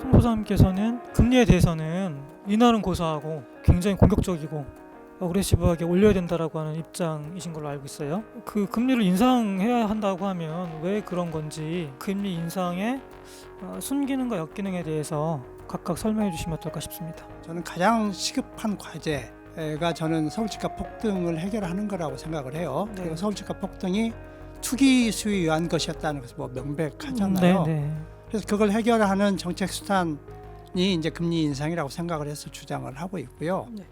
송 소장님께서는 금리에 대해서는 인하는 고사하고 굉장히 공격적이고 어그레시브하게 올려야 된다라고 하는 입장이신 걸로 알고 있어요. 그 금리를 인상해야 한다고 하면 왜 그런 건지 금리 인상의 순기능과 역기능에 대해서 각각 설명해 주시면 어떨까 싶습니다. 저는 가장 시급한 과제가 저는 서울집값 폭등을 해결하는 거라고 생각을 해요. 네. 그리고 서울집값 폭등이 투기 수요에 의한 것이었다는 것은 뭐 명백하잖아요. 네. 그래서 그걸 해결하는 정책 수단이 이제 금리 인상이라고 생각을 해서 주장을 하고 있고요. 네.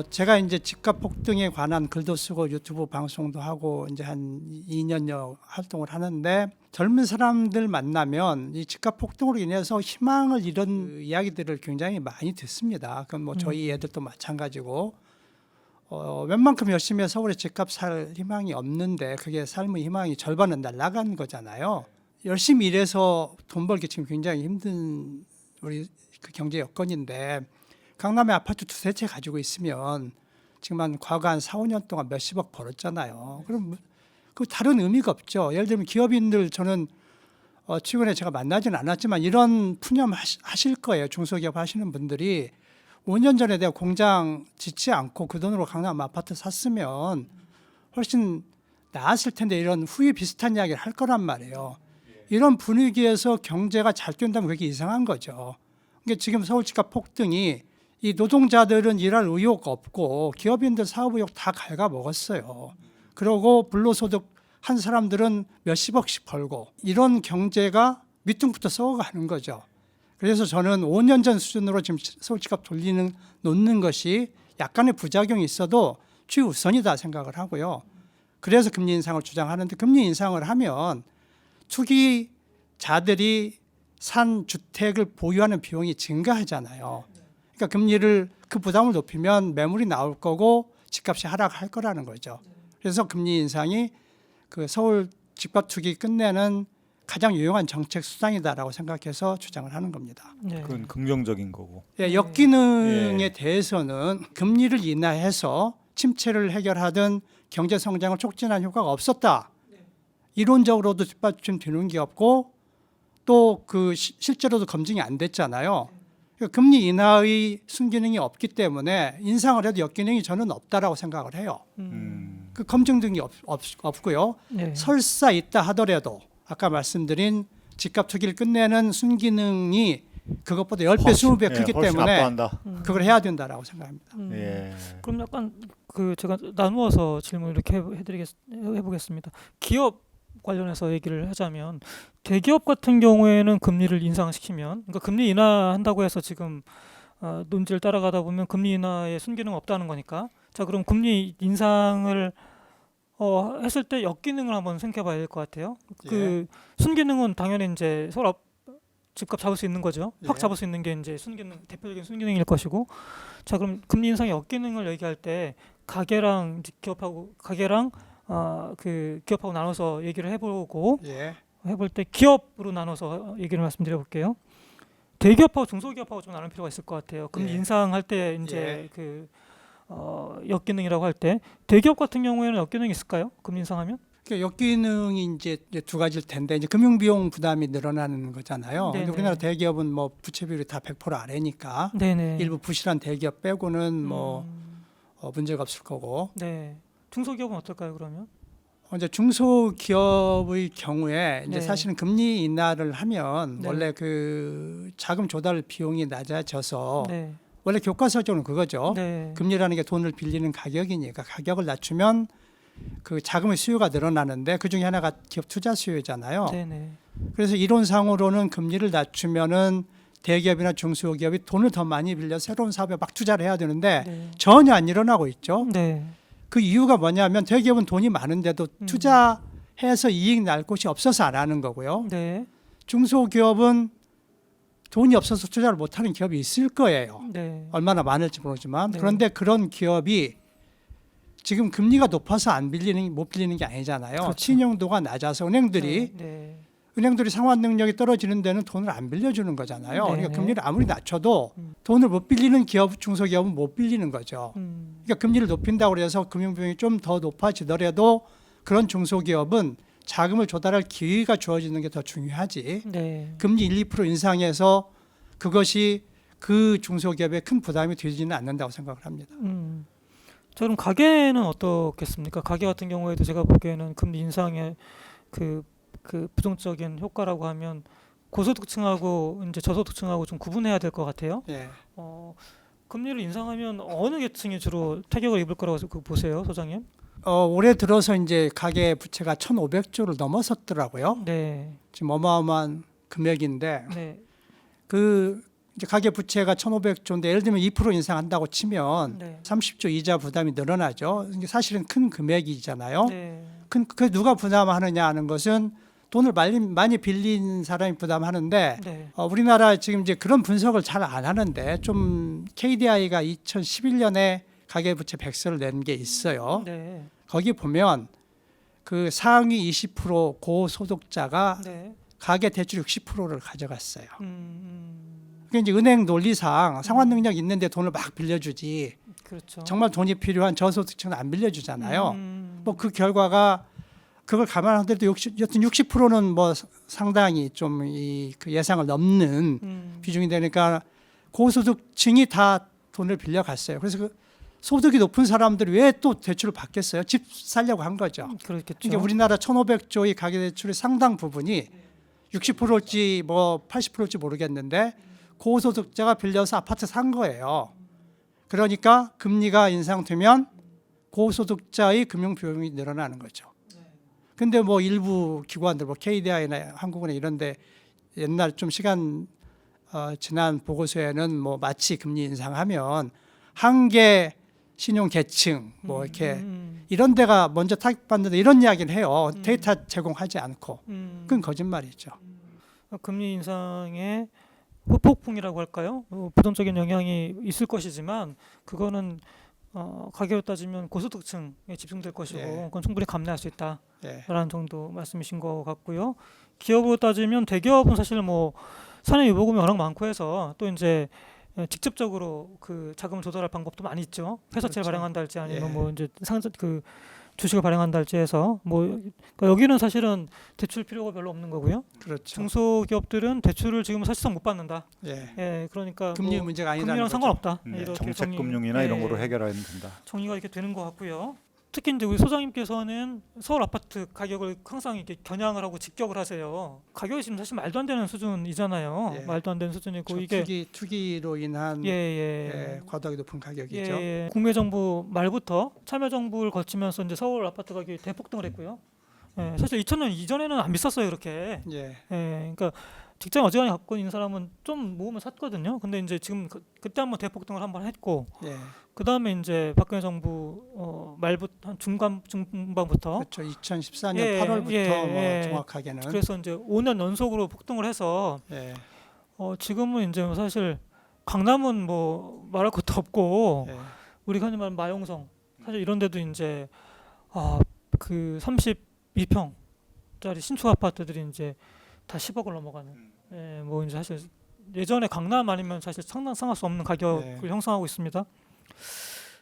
제가 이제 집값 폭등에 관한 글도 쓰고 유튜브 방송도 하고 이제 한 2년여 활동을 하는데 젊은 사람들 만나면 이 집값 폭등으로 인해서 희망을 잃은 이야기들을 굉장히 많이 듣습니다. 그건 뭐 저희 애들도 마찬가지고 웬만큼 열심히 해서 서울에 집값 살 희망이 없는데 그게 삶의 희망이 절반은 날아간 거잖아요. 열심히 일해서 돈 벌기 지금 굉장히 힘든 우리 그 경제 여건인데 강남에 아파트 두세 채 가지고 있으면 지금 과거 한 4, 5년 동안 몇십억 벌었잖아요. 그럼 그 다른 의미가 없죠. 예를 들면 기업인들 저는 최근에 제가 만나지는 않았지만 이런 푸념 하실 거예요. 중소기업 하시는 분들이 5년 전에 내가 공장 짓지 않고 그 돈으로 강남 아파트 샀으면 훨씬 나았을 텐데 이런 후회 비슷한 이야기를 할 거란 말이에요. 이런 분위기에서 경제가 잘 된다면 그게 이상한 거죠. 그러니까 지금 서울집값 폭등이 이 노동자들은 일할 의욕 없고 기업인들 사업 의욕 다 갉아먹었어요. 그러고 불로소득 한 사람들은 몇십억씩 벌고 이런 경제가 밑둥부터 썩어가는 거죠. 그래서 저는 5년 전 수준으로 지금 서울집값 놓는 것이 약간의 부작용이 있어도 최우선이다 생각을 하고요. 그래서 금리 인상을 주장하는데 금리 인상을 하면 투기자들이 산 주택을 보유하는 비용이 증가하잖아요. 그러니까 금리를 그 부담을 높이면 매물이 나올 거고 집값이 하락할 거라는 거죠. 그래서 금리 인상이 그 서울 집값 투기 끝내는 가장 유용한 정책 수단이다라고 생각해서 주장을 하는 겁니다. 네. 그건 긍정적인 거고. 예, 역기능에 대해서는 금리를 인하해서 침체를 해결하든 경제 성장을 촉진하는 효과가 없었다. 이론적으로도 뒷받침되는 게 없고 또 그 실제로도 검증이 안 됐잖아요. 그러니까 금리 인하의 순기능이 없기 때문에 인상을 해도 역기능이 저는 없다라고 생각을 해요. 그 검증된 게 없고요. 네. 설사 있다 하더라도 아까 말씀드린 집값 투기를 끝내는 순기능이 그것보다 10배, 20배 크기 훨씬 때문에 압도한다. 그걸 해야 된다라고 생각합니다. 예. 그럼 약간 그 제가 나누어서 질문을 이렇게 해보겠습니다. 기업 관련해서 얘기를 하자면 대기업 같은 경우에는 금리를 인상시키면 그러니까 금리 인하한다고 해서 지금 논지를 따라가다 보면 금리 인하의 순기능은 없다는 거니까 자 그럼 금리 인상을 했을 때 역기능을 한번 생각해봐야 될 것 같아요. 그 순기능은 당연히 이제 서로 집값 잡을 수 있는 거죠. 확 예. 잡을 수 있는 게 이제 순기능 대표적인 순기능일 것이고 자 그럼 금리 인상의 역기능을 얘기할 때 가계랑 그 기업하고 나눠서 얘기를 해보고 예. 해볼 때 기업으로 나눠서 얘기를 말씀드려 볼게요. 대기업하고 중소기업하고 좀 나눌 필요가 있을 것 같아요. 금리 예. 인상할 때 이제 그 역기능이라고 할 때 대기업 같은 경우에는 역기능이 있을까요? 금리 인상하면? 그러니까 역기능이 이제 두 가지일 텐데 이제 금융비용 부담이 늘어나는 거잖아요. 근데 네네. 우리나라 대기업은 뭐 부채 비율이 다 100% 아래니까 네네. 일부 부실한 대기업 빼고는 뭐 문제가 없을 거고. 네. 중소기업은 어떨까요? 그러면? 이제 중소기업의 경우에 이제 네. 사실은 금리 인하를 하면 네. 원래 그 자금 조달 비용이 낮아져서 네. 원래 교과서적으로는 그거죠. 네. 금리라는 게 돈을 빌리는 가격이니까 가격을 낮추면 그 자금의 수요가 늘어나는데 그 중에 하나가 기업 투자 수요잖아요. 네네. 그래서 이론상으로는 금리를 낮추면은 대기업이나 중소기업이 돈을 더 많이 빌려 새로운 사업에 막 투자를 해야 되는데 네. 전혀 안 일어나고 있죠. 네. 그 이유가 뭐냐면 대기업은 돈이 많은데도 투자해서 이익 날 곳이 없어서 안 하는 거고요. 네. 중소기업은 돈이 없어서 투자를 못하는 기업이 있을 거예요. 네. 얼마나 많을지 모르지만. 네. 그런데 그런 기업이 지금 금리가 높아서 못 빌리는 게 아니잖아요. 그렇죠. 신용도가 낮아서 은행들이 상환 능력이 떨어지는 데는 돈을 안 빌려주는 거잖아요. 네. 그러니까 금리를 아무리 낮춰도 돈을 못 빌리는 기업, 중소기업은 못 빌리는 거죠. 그러니까 금리를 높인다고 해서 금융비용이 좀 더 높아지더라도 그런 중소기업은 자금을 조달할 기회가 주어지는 게 더 중요하지. 네. 금리 1, 2% 인상해서 그것이 그 중소기업에 큰 부담이 되지는 않는다고 생각을 합니다. 자, 그럼 가계는 어떻겠습니까? 가계 같은 경우에도 제가 보기에는 금리 인상의 그 부정적인 효과라고 하면 고소득층하고 이제 저소득층하고 좀 구분해야 될 것 같아요. 예. 금리를 인상하면 어느 계층이 주로 타격을 입을 거라고 보세요, 소장님? 올해 들어서 이제 가계 부채가 1,500조를 넘어섰더라고요. 네, 지금 어마어마한 금액인데 네, 그 이제 가계 부채가 1,500조인데 예를 들면 2% 인상한다고 치면 네, 30조 이자 부담이 늘어나죠. 이게 사실은 큰 금액이잖아요. 네, 그 누가 부담하느냐 하는 것은 돈을 많이 빌린 사람이 부담하는데 네, 우리나라 지금 이제 그런 분석을 잘 안 하는데 좀 KDI가 2011년에 가계부채 백서를 낸 게 있어요. 네, 거기 보면 그 상위 20% 고소득자가 네, 가계 대출 60%를 가져갔어요. 음, 그게 이제 은행 논리상 상환 능력 있는데 돈을 막 빌려주지 그렇죠. 정말 돈이 필요한 저소득층은 안 빌려주잖아요. 뭐 그 결과가 그걸 감안하더라도 여튼 60%는 뭐 상당히 좀 그 예상을 넘는 비중이 되니까 고소득층이 다 돈을 빌려갔어요. 그래서 그 소득이 높은 사람들이 왜 또 대출을 받겠어요? 집 살려고 한 거죠. 그렇겠죠. 그러니까 우리나라 1,500조의 가계대출의 상당 부분이 60%일지 뭐 80%일지 모르겠는데 고소득자가 빌려서 아파트 산 거예요. 그러니까 금리가 인상되면 고소득자의 금융 비용이 늘어나는 거죠. 근데 뭐 일부 기관들 뭐 KDI나 한국은행 이런데 옛날 좀 시간 지난 보고서에는 뭐 마치 금리 인상하면 한계 신용 계층 뭐 이렇게 이런 데가 먼저 타격받는다 이런 이야기를 해요. 데이터 제공하지 않고. 그건 거짓말이죠. 금리 인상의 후폭풍이라고 할까요? 부정적인 영향이 있을 것이지만 그거는 가계로 따지면 고소득층에 집중될 것이고 예. 그건 충분히 감내할 수 있다라는 예. 정도 말씀이신 것 같고요. 기업으로 따지면 대기업은 사실 뭐 사내 유보금이 워낙 많고 해서 또 이제 직접적으로 그 자금을 조달할 방법도 많이 있죠. 회사채를 그렇죠. 발행한다 할지 아니면 예. 뭐 이제 상자 그 주식을 발행한다 할지 해서 뭐 그러니까 여기는 사실은 대출 필요가 별로 없는 거고요. 그렇죠. 중소기업들은 대출을 지금 사실상 못 받는다. 예. 예, 그러니까 금리 뭐 문제가 아니라는 금리랑 거죠. 상관없다. 네, 이렇게 정책금융이나 이런 거로 해결하면 된다. 정리가 이렇게 되는 것 같고요. 특히 이제 우리 소장님께서는 서울 아파트 가격을 항상 이렇게 겨냥을 하고 직격을 하세요. 가격이 지금 사실 말도 안 되는 수준이잖아요. 예. 말도 안 되는 수준이고 이게 투기로 인한 예. 과도하게 높은 가격이죠. 예. 국내 정부 말부터 참여 정부를 거치면서 이제 서울 아파트 가격이 대폭등을 했고요. 예, 사실 2000년 이전에는 안 비쌌어요, 이렇게. 예. 예, 그러니까 직장 어지간히 갖고 있는 사람은 좀 모으면 샀거든요. 근데 이제 지금 그때 한번 대폭등을 한번 했고, 예. 그 다음에 이제 박근혜 정부 말부터 한 중반부터 그렇죠. 2014년 예, 8월부터 예. 뭐 정확하게는 그래서 이제 5년 연속으로 폭등을 해서 예. 지금은 이제 사실 강남은 뭐 말할 것도 없고 예. 우리가 흔히 말하는 마용성 사실 이런 데도 이제 그 32평짜리 신축 아파트들이 이제 다 10억을 넘어가는 예, 뭐 이제 사실 예전에 강남 아니면 사실 상상할 수 없는 가격을 형성하고 있습니다.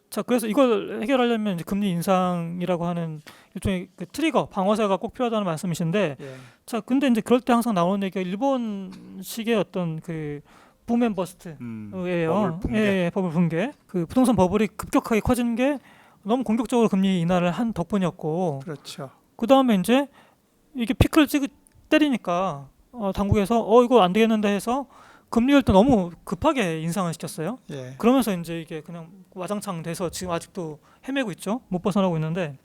자, 그래서 이걸 해결하려면 이제 금리 인상이라고 하는 일종의 그 트리거 방어쇠가 꼭 필요하다는 말씀이신데, 예. 자, 근데 이제 그럴 때 항상 나오는 얘기가 일본식의 어떤 그 붐앤 버스트예요. 버블 붕괴. 예, 버블 붕괴. 그 부동산 버블이 급격하게 커진 게 너무 공격적으로 금리 인하를 한 덕분이었고, 그렇죠. 그 다음에 이제 이게 피크를 때리니까 당국에서 이거 안 되겠는데 해서 금리를 또 너무 급하게 인상을 시켰어요. 예. 그러면서 이제 이게 그냥 와장창 돼서 지금 아직도 헤매고 있죠. 못 벗어나고 있는데,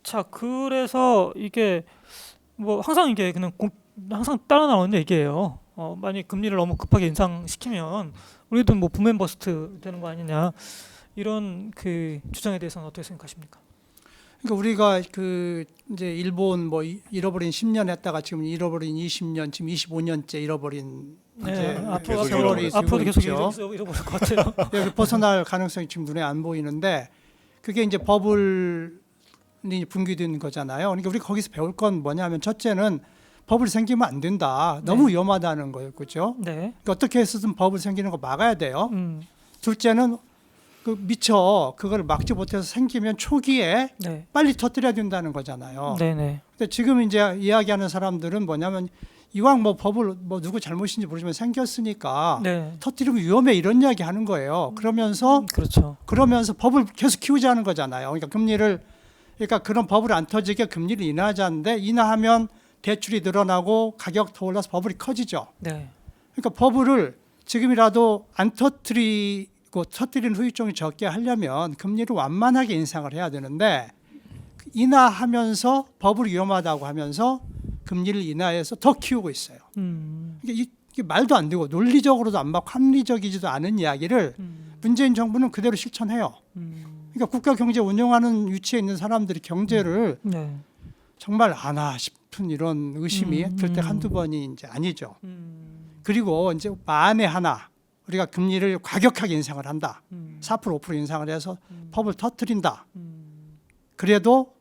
자, 그래서 이게 뭐 항상 이게 그냥 항상 따라 나오는 얘기예요. 만약 금리를 너무 급하게 인상시키면 우리도 뭐 붐앤 버스트 되는 거 아니냐, 이런 그 주장에 대해서는 어떻게 생각하십니까? 그러니까 우리가 그 이제 일본 뭐 잃어버린 10년 했다가 지금 잃어버린 20년, 지금 25년째 잃어버린 이제 계속 세월이 앞으로도 계속 있죠. 잃어버릴 것 같아요. 여기 벗어날 가능성이 지금 눈에 안 보이는데 그게 이제 버블이 붕괴된 거잖아요. 그러니까 우리 거기서 배울 건 뭐냐면 첫째는 버블이 생기면 안 된다. 너무 위험하다는 거예요, 그렇죠? 네. 그러니까 어떻게 해서든 버블 생기는 거 막아야 돼요. 음. 둘째는 그 미처 그걸 막지 못해서 생기면 초기에 네. 빨리 터뜨려야 된다는 거잖아요. 네네. 근데 지금 이제 이야기하는 사람들은 뭐냐면 이왕 뭐 법을 뭐 누구 잘못인지 모르지만 생겼으니까 네. 터뜨리면 위험해 이런 이야기 하는 거예요. 그러면서 그렇죠. 법을 계속 키우자는 거잖아요. 그러니까 그러니까 그런 법을 안 터지게 금리를 인하하자는데 인하하면 대출이 늘어나고 가격 더 올라서 버블이 커지죠. 네. 그러니까 버블을 지금이라도 안 터뜨리고 터뜨리는 후유증이 적게 하려면 금리를 완만하게 인상을 해야 되는데 인하하면서 버블이 위험하다고 하면서 금리를 인하해서 더 키우고 있어요. 이게 말도 안 되고 논리적으로도 안 맞고 합리적이지도 않은 이야기를 문재인 정부는 그대로 실천해요. 그러니까 국가 경제 운영하는 위치에 있는 사람들이 경제를 네. 정말 아나 싶은 이런 의심이 들 때 한두 번이 이제 아니죠. 그리고 이제 만에 하나 우리가 금리를 과격하게 인상을 한다. 4% 5% 인상을 해서 법을 터뜨린다. 그래도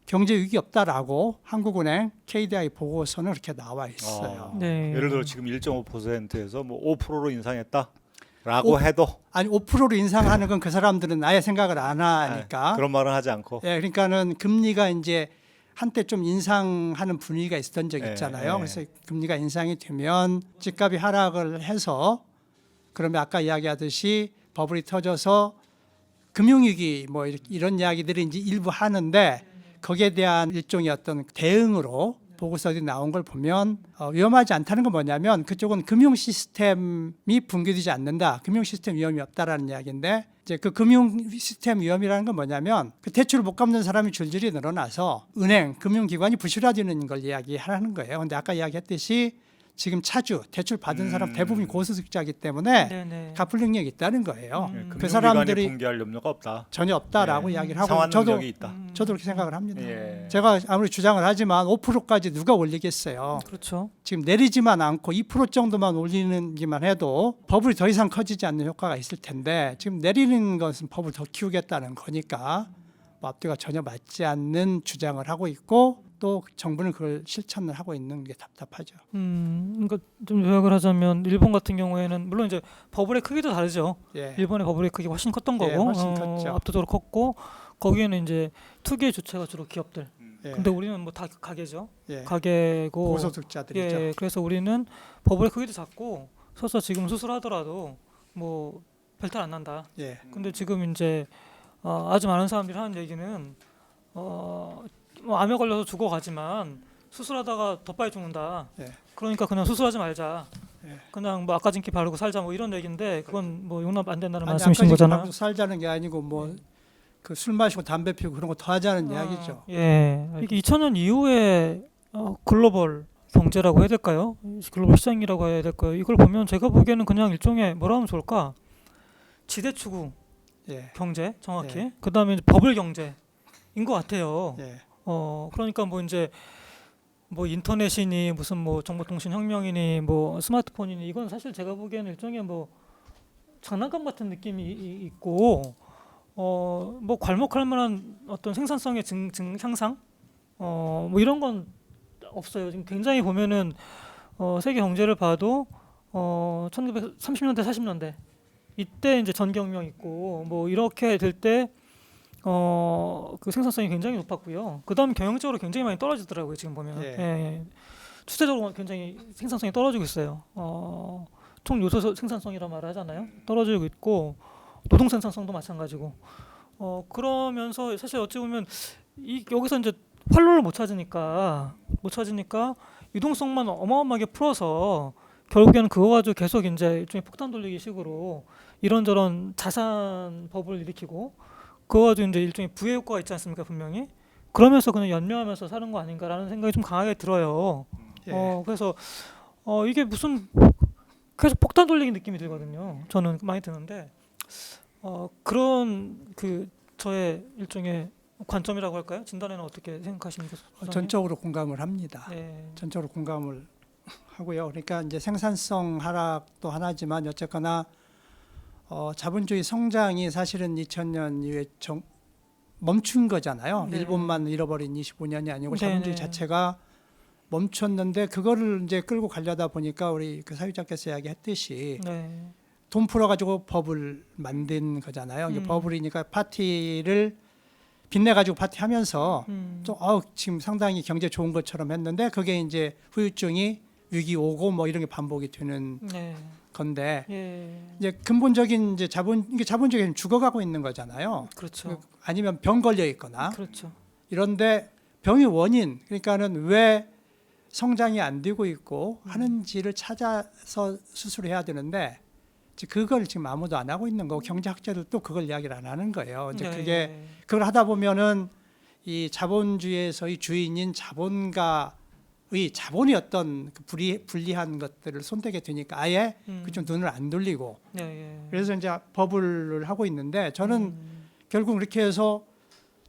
경제 위기 없다라고 한국은행 KDI 보고서는 그렇게 나와 있어요. 네. 예를 들어 지금 1.5%에서 뭐 5%로 인상했다라고 해도 아니 5%로 인상하는 건 그 사람들은 아예 생각을 안 하니까. 그런 말은 하지 않고 예, 그러니까는 금리가 이제 한때 좀 인상하는 분위기가 있었던 적 있잖아요. 예. 그래서 금리가 인상이 되면 집값이 하락을 해서 그러면 아까 이야기하듯이 버블이 터져서 금융위기 뭐 이런 이야기들이 이제 일부 하는데 거기에 대한 일종의 어떤 대응으로 보고서들이 나온 걸 보면 위험하지 않다는 건 뭐냐면 그쪽은 금융 시스템이 붕괴되지 않는다. 금융 시스템 위험이 없다라는 이야기인데 이제 그 금융 시스템 위험이라는 건 뭐냐면 그 대출을 못 갚는 사람이 줄줄이 늘어나서 은행, 금융기관이 부실화되는 걸 이야기하는 거예요. 그런데 아까 이야기했듯이 지금 차주, 대출 받은 사람 대부분이 고소득자이기 때문에 네네. 갚을 능력이 있다는 거예요. 금융기관이 그 사람들이 붕괴할 염려가 없다. 전혀 없다라고 예. 이야기를 하고 상환 저도 능력이 있다. 저도 그렇게 생각을 합니다. 예. 제가 아무리 주장을 하지만 5%까지 누가 올리겠어요. 그렇죠. 지금 내리지만 않고 2% 정도만 올리는기만 해도 버블이 더 이상 커지지 않는 효과가 있을 텐데 지금 내리는 것은 버블 더 키우겠다는 거니까 뭐 앞뒤가 전혀 맞지 않는 주장을 하고 있고 또 정부는 그걸 실천을 하고 있는 게 답답하죠. 그러니까 좀 요약을 하자면 일본 같은 경우에는 물론 이제 버블의 크기도 다르죠. 예. 일본의 버블의 크기가 훨씬 컸던 예, 거고 훨씬 컸죠. 압도적으로 컸고 거기에는 이제 투기의 주체가 주로 기업들. 예. 근데 우리는 뭐 다 가게죠. 예. 가게고. 고소득자들이죠. 예, 그래서 우리는 버블의 크기도 작고 서서 지금 수술하더라도 뭐 별탈 안 난다. 예. 근데 지금 이제 아주 많은 사람들이 하는 얘기는 뭐 암에 걸려서 죽어가지만 수술하다가 더 빨리 죽는다. 예. 그러니까 그냥 수술하지 말자. 예. 그냥 뭐 아까진기 바르고 살자 뭐 이런 얘기인데 그건 뭐 용납 안 된다는 아니, 말씀이신 아까 거잖아요. 지금 살자는 게 아니고 뭐 그 술 마시고 담배 피우고 그런 거 더 하자는 이야기죠. 예. 이게 2000년 이후에 글로벌 경제라고 해야 될까요? 글로벌 시장이라고 해야 될까요? 이걸 보면 제가 보기에는 그냥 일종의 뭐라 하면 좋을까? 지대추구 예. 경제 정확히. 예. 그다음에 이제 버블 경제인 것 같아요. 예. 그러니까 뭐 이제 뭐 인터넷이니 무슨 뭐 정보통신혁명이니 뭐 스마트폰이니 이건 사실 제가 보기에는 일종의 뭐 장난감 같은 느낌이 있고 뭐 괄목할 만한 어떤 생산성의 향상 뭐 이런 건 없어요. 지금 굉장히 보면은 세계 경제를 봐도 1930년대 40년대 이때 이제 전경련 있고 뭐 이렇게 될 때 그 생산성이 굉장히 높았고요. 그다음 경영적으로 굉장히 많이 떨어지더라고요. 지금 보면 예. 추세적으로 굉장히 생산성이 떨어지고 있어요. 총 요소 생산성이라 말을 하잖아요. 떨어지고 있고 노동 생산성도 마찬가지고. 그러면서 사실 어찌 보면 여기서 이제 활로를 못 찾으니까 유동성만 어마어마하게 풀어서 결국에는 그거 가지고 계속 이제 일종의 폭탄 돌리기 식으로 이런저런 자산 버블을 일으키고 그거 가지고 이제 일종의 부의 효과가 있지 않습니까 분명히. 그러면서 그냥 연명하면서 사는 거 아닌가라는 생각이 좀 강하게 들어요. 예. 그래서 이게 무슨 계속 폭탄 돌리기 느낌이 들거든요. 저는 많이 드는데 그런 그 저의 일종의 관점이라고 할까요? 진단에는 어떻게 생각하십니까? 소장님? 전적으로 공감을 합니다. 네. 전적으로 공감을 하고요. 그러니까 이제 생산성 하락도 하나지만 어쨌거나 자본주의 성장이 사실은 2000년 이후에 멈춘 거잖아요. 네. 일본만 잃어버린 25년이 아니고 자본주의 네네. 자체가 멈췄는데 그거를 이제 끌고 가려다 보니까 우리 그 사회자께서 이야기했듯이 네. 돈 풀어가지고 법을 만든 거잖아요. 이게 버블이니까 파티를 빚내가지고 파티하면서 좀 지금 상당히 경제 좋은 것처럼 했는데 그게 이제 후유증이 위기 오고 뭐 이런 게 반복이 되는 네. 건데 예. 이제 근본적인 이제 이게 자본주의가 죽어가고 있는 거잖아요. 그렇죠. 아니면 병 걸려 있거나 그렇죠. 이런데 병의 원인 그러니까는 왜 성장이 안 되고 있고 하는지를 찾아서 수술해야 되는데 이제 그걸 지금 아무도 안 하고 있는 거고 경제학자들도 그걸 이야기를 안 하는 거예요. 이제 네. 그게 그걸 하다 보면은 이 자본주의에서의 주인인 자본가의 자본이 어떤 그 불리한 것들을 손대게 되니까 아예 그쪽 눈을 안 돌리고 네. 예. 그래서 이제 버블을 하고 있는데 저는 결국 이렇게 해서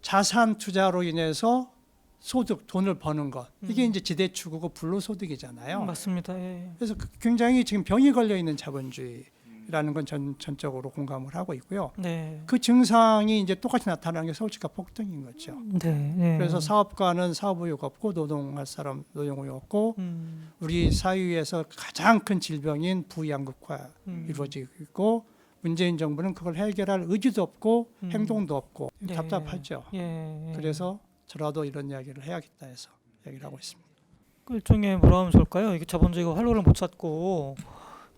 자산 투자로 인해서 소득, 돈을 버는 것 이게 이제 지대추구고 불로소득이잖아요. 맞습니다. 예. 그래서 굉장히 지금 병이 걸려 있는 자본주의라는 건 전적으로 공감을 하고 있고요. 네. 그 증상이 이제 똑같이 나타나는 게 서울집값 폭등인 거죠. 네. 네. 그래서 사업가는 사업의욕 없고 노동할 사람 노동의욕 없고 우리 사회에서 가장 큰 질병인 부양극화 이루어지고 있고 문재인 정부는 그걸 해결할 의지도 없고 행동도 없고 네. 답답하죠. 예. 그래서 저라도 이런 이야기를 해야겠다 해서 얘기를 하고 있습니다. 그 일종의 뭐라 하면 좋을까요? 이게 자본주의가 활로를 못 찾고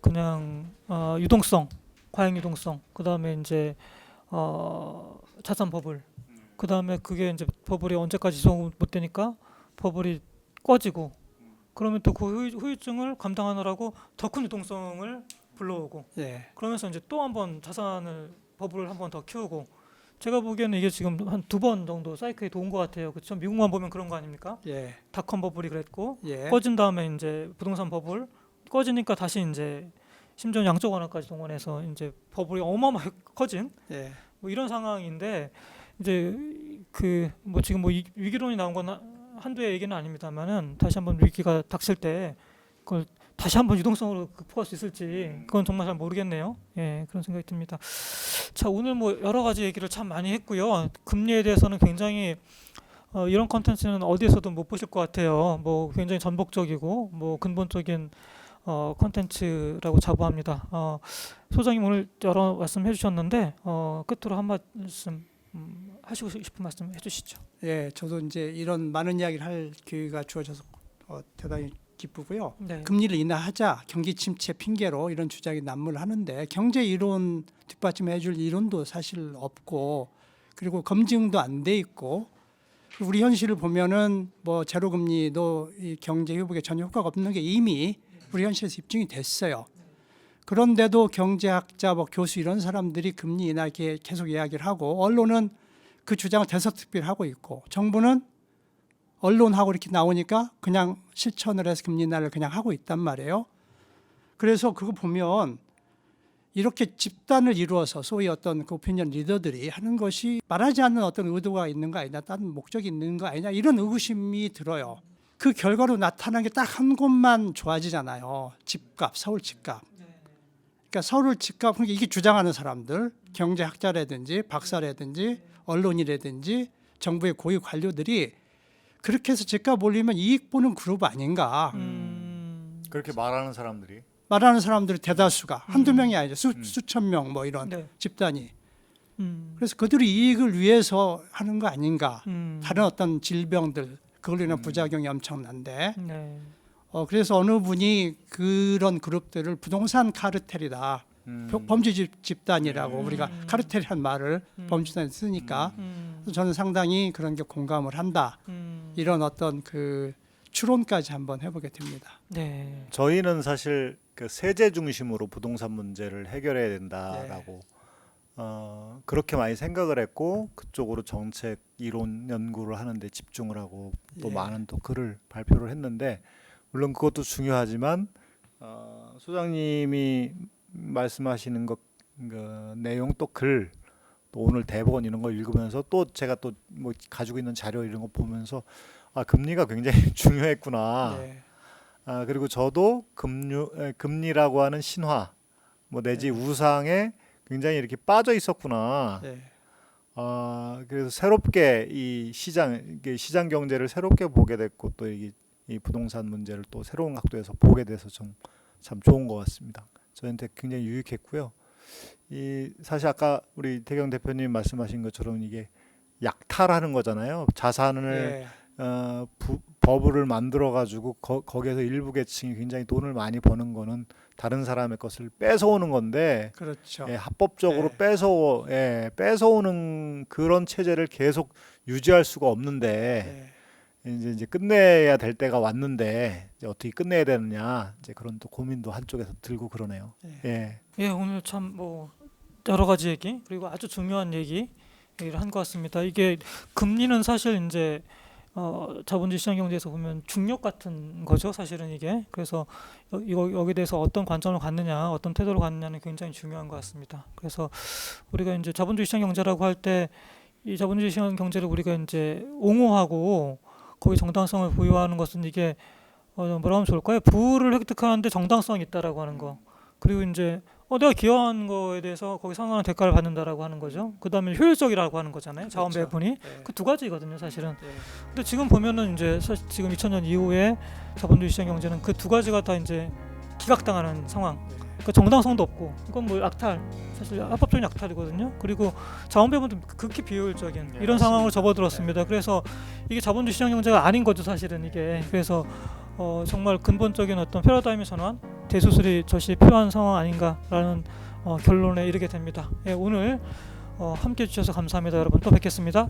그냥 유동성, 과잉 유동성, 그 다음에 이제 자산 버블, 그 다음에 그게 이제 버블이 언제까지 지속 못 되니까 버블이 꺼지고 그러면 또 그 후유증을 감당하느라고 더 큰 유동성을 불러오고 예, 그러면서 이제 또 한 번 자산을 버블을 한 번 더 키우고 제가 보기에는 이게 지금 한 2번 정도 사이클이 도운 것 같아요. 그렇죠? 미국만 보면 그런 거 아닙니까? 예, 닷컴 버블이 그랬고 예, 꺼진 다음에 이제 부동산 버블 꺼지니까 다시 이제 심지어 양적 완화까지 동원해서 이제 버블이 어마어마하게 커진 예, 뭐 이런 상황인데 이제 그 뭐 지금 뭐 위기론이 나온 건 한두의 얘기는 아닙니다만은 다시 한번 위기가 닥칠 때 그걸 다시 한번 유동성으로 극복할 수 있을지 그건 정말 잘 모르겠네요. 예, 그런 생각이 듭니다. 자, 오늘 뭐 여러 가지 얘기를 참 많이 했고요. 금리에 대해서는 굉장히 이런 컨텐츠는 어디에서도 못 보실 것 같아요. 뭐 굉장히 전복적이고 뭐 근본적인 컨텐츠라고 자부합니다. 소장님 오늘 여러 말씀 해주셨는데 끝으로 한 말씀 하시고 싶은 말씀 해주시죠. 예. 저도 이제 이런 많은 이야기를 할 기회가 주어져서 대단히 기쁘고요. 네. 금리를 인하하자 경기 침체 핑계로 이런 주장이 난무하는데 경제 이론 뒷받침해줄 이론도 사실 없고 그리고 검증도 안 돼 있고 우리 현실을 보면은 뭐 제로 금리도 이 경제 회복에 전혀 효과가 없는 게 이미 우리 현실에서 입증이 됐어요. 그런데도 경제학자, 뭐 교수 이런 사람들이 금리 인하 이렇게 계속 이야기를 하고 언론은 그 주장을 대서특필하고 있고 정부는 언론하고 이렇게 나오니까 그냥 실천을 해서 금리 인하를 그냥 하고 있단 말이에요. 그래서 그거 보면 이렇게 집단을 이루어서 소위 어떤 그 오피니언 리더들이 하는 것이 말하지 않는 어떤 의도가 있는 거 아니냐, 다른 목적이 있는 거 아니냐 이런 의구심이 들어요. 그 결과로 나타난 게 딱 한 곳만 좋아지잖아요. 집값, 서울 집값. 그러니까 서울 집값, 그러니까 이게 주장하는 사람들, 경제학자라든지 박사라든지 언론이라든지 정부의 고위 관료들이 그렇게 해서 집값 올리면 이익 보는 그룹 아닌가. 그렇게 말하는 사람들이 말하는 사람들이 대다수가 한두 명이 아니죠. 수천 명 뭐 이런 네. 집단이. 그래서 그들이 이익을 위해서 하는 거 아닌가. 다른 어떤 질병들, 그걸로 인한 부작용이 엄청난데. 네. 그래서 어느 분이 그런 그룹들을 부동산 카르텔이다. 범죄 집단이라고 우리가 카르텔이란 말을 범죄단에 쓰니까 그래서 저는 상당히 그런 게 공감을 한다. 이런 어떤 그 추론까지 한번 해보게 됩니다. 네. 저희는 사실 그 세제 중심으로 부동산 문제를 해결해야 된다라고 그렇게 많이 생각을 했고 그쪽으로 정책 이론 연구를 하는데 집중을 하고 또 예. 많은 또 글을 발표를 했는데 물론 그것도 중요하지만 소장님이 말씀하시는 그 내용 또 글 또 오늘 대본 이런 거 읽으면서 또 제가 또 뭐 가지고 있는 자료 이런 거 보면서 금리가 굉장히 중요했구나. 네. 그리고 저도 금리라고 하는 신화 뭐 내지 우상에 굉장히 이렇게 빠져 있었구나. 네. 그래서 새롭게 이 시장 경제를 새롭게 보게 됐고 또 이 부동산 문제를 또 새로운 각도에서 보게 돼서 좀 참 좋은 것 같습니다. 저한테 굉장히 유익했고요. 이 사실 아까 우리 태경 대표님 말씀하신 것처럼 이게 약탈하는 거잖아요. 자산을 예. 버블을 만들어 가지고 거기에서 일부 계층이 굉장히 돈을 많이 버는 거는 다른 사람의 것을 뺏어오는 건데 그렇죠. 예, 합법적으로 예. 뺏어오는 그런 체제를 계속 유지할 수가 없는데 예. 이제 끝내야 될 때가 왔는데 이제 어떻게 끝내야 되느냐 이제 그런 또 고민도 한쪽에서 들고 그러네요. 예. 예, 오늘 참 뭐 여러 가지 얘기 그리고 아주 중요한 얘기를 한 것 같습니다. 이게 금리는 사실 이제 자본주의 시장 경제에서 보면 중력 같은 거죠, 사실은 이게. 그래서 여기에 대해서 어떤 관점을 갖느냐, 어떤 태도를 갖느냐는 굉장히 중요한 것 같습니다. 그래서 우리가 이제 자본주의 시장 경제라고 할 때 이 자본주의 시장 경제를 우리가 이제 옹호하고 거기 정당성을 부여하는 것은 이게 뭐라 하면 좋을까요? 부를 획득하는데 정당성이 있다라고 하는 거. 그리고 이제 내가 기여한 거에 대해서 거기 상당한 대가를 받는다라고 하는 거죠. 그다음에 효율적이라고 하는 거잖아요. 자원 그렇죠. 배분이 예. 그 두 가지거든요, 사실은. 예. 근데 지금 보면은 이제 사실 지금 2000년 이후에 자본주의 시장 경제는 그 두 가지가 다 이제 기각당하는 상황. 그 정당성도 없고, 이건 뭐 약탈, 사실 합법적인 약탈이거든요. 그리고 자원 배분도 극히 비효율적인 이런 맞습니다. 상황으로 접어들었습니다. 그래서 이게 자본주의 시장 경제가 아닌 거죠, 사실은 이게. 그래서 정말 근본적인 어떤 패러다임의 전환, 대수술이 절실히 필요한 상황 아닌가라는 결론에 이르게 됩니다. 예, 오늘 함께해 주셔서 감사합니다, 여러분. 또 뵙겠습니다.